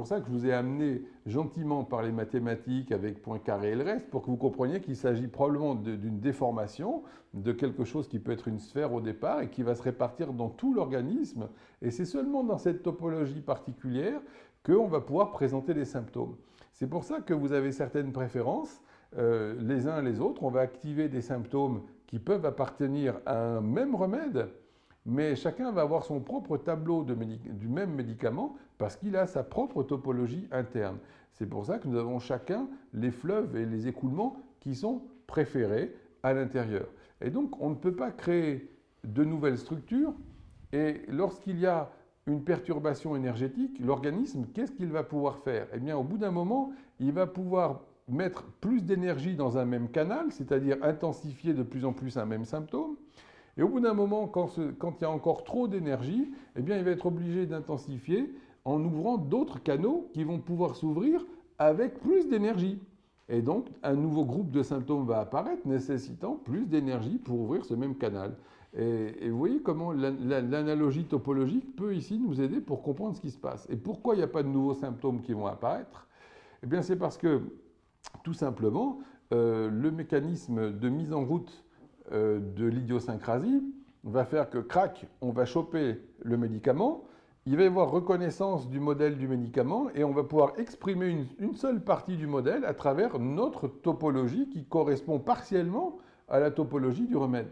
pour ça que je vous ai amené gentiment par les mathématiques avec Poincaré et le reste, pour que vous compreniez qu'il s'agit probablement d'une déformation, de quelque chose qui peut être une sphère au départ et qui va se répartir dans tout l'organisme. Et c'est seulement dans cette topologie particulière qu'on va pouvoir présenter des symptômes. C'est pour ça que vous avez certaines préférences, les uns les autres. On va activer des symptômes qui peuvent appartenir à un même remède, mais chacun va avoir son propre tableau du même médicament parce qu'il a sa propre topologie interne. C'est pour ça que nous avons chacun les fleuves et les écoulements qui sont préférés à l'intérieur. Et donc, on ne peut pas créer de nouvelles structures. Et lorsqu'il y a une perturbation énergétique, l'organisme, qu'est-ce qu'il va pouvoir faire? Eh bien, au bout d'un moment, il va pouvoir mettre plus d'énergie dans un même canal, c'est-à-dire intensifier de plus en plus un même symptôme. Et au bout d'un moment, quand il y a encore trop d'énergie, eh bien, il va être obligé d'intensifier en ouvrant d'autres canaux qui vont pouvoir s'ouvrir avec plus d'énergie. Et donc, un nouveau groupe de symptômes va apparaître nécessitant plus d'énergie pour ouvrir ce même canal. Et vous voyez comment l'analogie topologique peut ici nous aider pour comprendre ce qui se passe. Et pourquoi il n'y a pas de nouveaux symptômes qui vont apparaître? Eh bien, c'est parce que, tout simplement, le mécanisme de mise en route de l'idiosyncrasie va faire que, crac, on va choper le médicament, il va y avoir reconnaissance du modèle du médicament et on va pouvoir exprimer une seule partie du modèle à travers notre topologie qui correspond partiellement à la topologie du remède.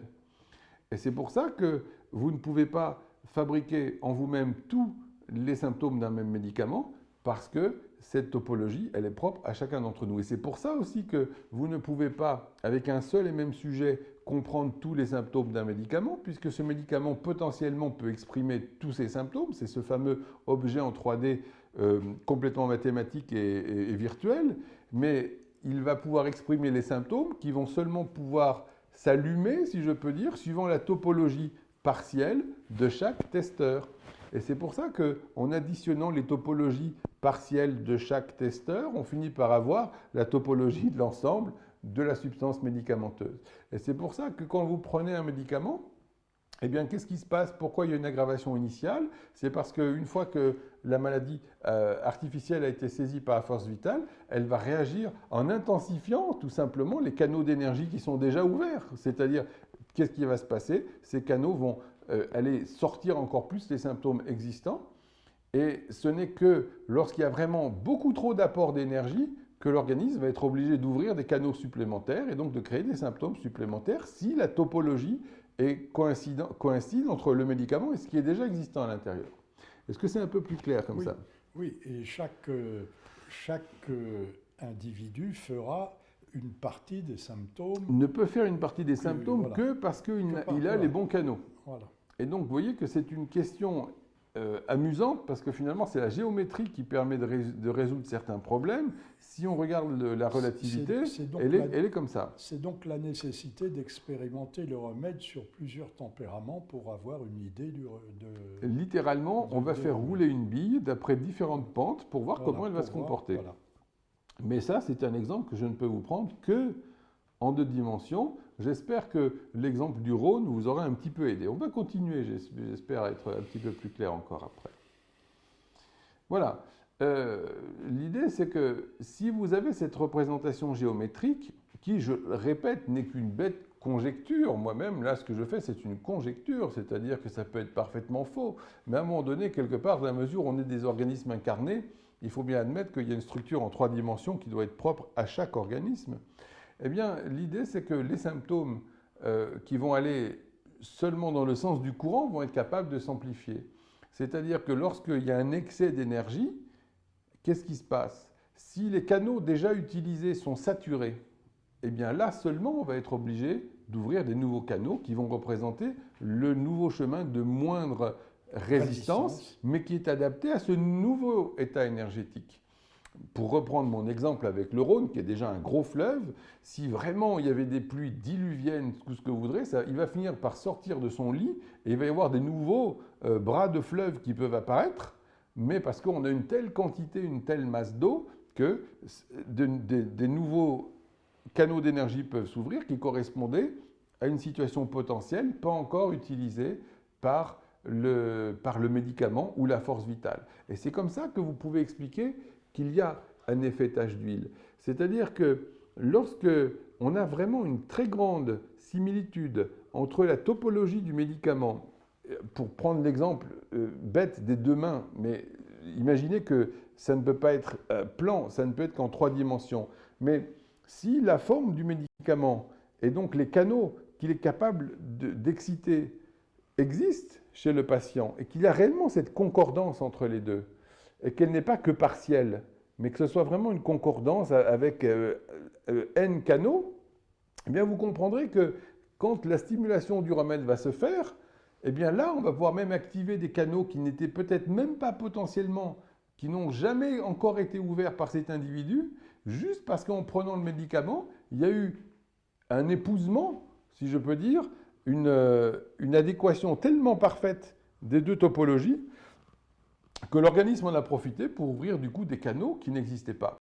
Et c'est pour ça que vous ne pouvez pas fabriquer en vous-même tous les symptômes d'un même médicament parce que cette topologie, elle est propre à chacun d'entre nous. Et c'est pour ça aussi que vous ne pouvez pas, avec un seul et même sujet, comprendre tous les symptômes d'un médicament, puisque ce médicament potentiellement peut exprimer tous ces symptômes. C'est ce fameux objet en 3D complètement mathématique et virtuel, mais il va pouvoir exprimer les symptômes qui vont seulement pouvoir s'allumer, si je peux dire, suivant la topologie partielle de chaque testeur. Et c'est pour ça qu'en additionnant les topologies partielles de chaque testeur, on finit par avoir la topologie de l'ensemble de la substance médicamenteuse. Et c'est pour ça que quand vous prenez un médicament, eh bien, qu'est-ce qui se passe? Pourquoi il y a une aggravation initiale? C'est parce qu'une fois que la maladie artificielle a été saisie par la force vitale, elle va réagir en intensifiant tout simplement les canaux d'énergie qui sont déjà ouverts. C'est-à-dire, qu'est-ce qui va se passer? Ces canaux vont aller sortir encore plus les symptômes existants. Et ce n'est que lorsqu'il y a vraiment beaucoup trop d'apport d'énergie que l'organisme va être obligé d'ouvrir des canaux supplémentaires et donc de créer des symptômes supplémentaires si la topologie est coïncide entre le médicament et ce qui est déjà existant à l'intérieur. Est-ce que c'est un peu plus clair comme ça? Oui, et chaque individu fera une partie des symptômes. Ne peut faire une partie des symptômes voilà, que parce qu'il a les bons canaux. Voilà. Et donc, vous voyez que c'est une question amusante parce que finalement, c'est la géométrie qui permet de résoudre certains problèmes. Si on regarde la relativité, elle est comme ça. C'est donc la nécessité d'expérimenter le remède sur plusieurs tempéraments pour avoir une idée Littéralement, on va faire rouler une bille d'après différentes pentes pour voir comment elle va se comporter. Voilà. Mais ça, c'est un exemple que je ne peux vous prendre que en 2 dimensions. J'espère que l'exemple du Rhône vous aura un petit peu aidé. On va continuer, j'espère être un petit peu plus clair encore après. Voilà. L'idée, c'est que si vous avez cette représentation géométrique, qui, je répète, n'est qu'une bête conjecture, moi-même, là, ce que je fais, c'est une conjecture, c'est-à-dire que ça peut être parfaitement faux, mais à un moment donné, quelque part, dans la mesure où on est des organismes incarnés, il faut bien admettre qu'il y a une structure en 3 dimensions qui doit être propre à chaque organisme. Eh bien, l'idée, c'est que les symptômes qui vont aller seulement dans le sens du courant vont être capables de s'amplifier. C'est-à-dire que lorsqu'il y a un excès d'énergie, qu'est-ce qui se passe? Si les canaux déjà utilisés sont saturés, eh bien là seulement on va être obligé d'ouvrir des nouveaux canaux qui vont représenter le nouveau chemin de moindre résistance, mais qui est adapté à ce nouveau état énergétique. Pour reprendre mon exemple avec le Rhône, qui est déjà un gros fleuve, si vraiment il y avait des pluies diluviennes, tout ce que vous voudrez, il va finir par sortir de son lit et il va y avoir des nouveaux bras de fleuve qui peuvent apparaître, mais parce qu'on a une telle quantité, une telle masse d'eau que des nouveaux canaux d'énergie peuvent s'ouvrir qui correspondaient à une situation potentielle pas encore utilisée par par le médicament ou la force vitale. Et c'est comme ça que vous pouvez expliquer qu'il y a un effet tache d'huile. C'est-à-dire que lorsque on a vraiment une très grande similitude entre la topologie du médicament, pour prendre l'exemple bête des deux mains, mais imaginez que ça ne peut pas être plan, ça ne peut être qu'en 3 dimensions. Mais si la forme du médicament et donc les canaux qu'il est capable d'exciter existent chez le patient et qu'il y a réellement cette concordance entre les deux et qu'elle n'est pas que partielle, mais que ce soit vraiment une concordance avec N canaux, eh bien vous comprendrez que quand la stimulation du remède va se faire, eh bien là, on va pouvoir même activer des canaux qui n'étaient peut-être même pas potentiellement, qui n'ont jamais encore été ouverts par cet individu, juste parce qu'en prenant le médicament, il y a eu un épousement, si je peux dire, une adéquation tellement parfaite des deux topologies que l'organisme en a profité pour ouvrir du coup des canaux qui n'existaient pas.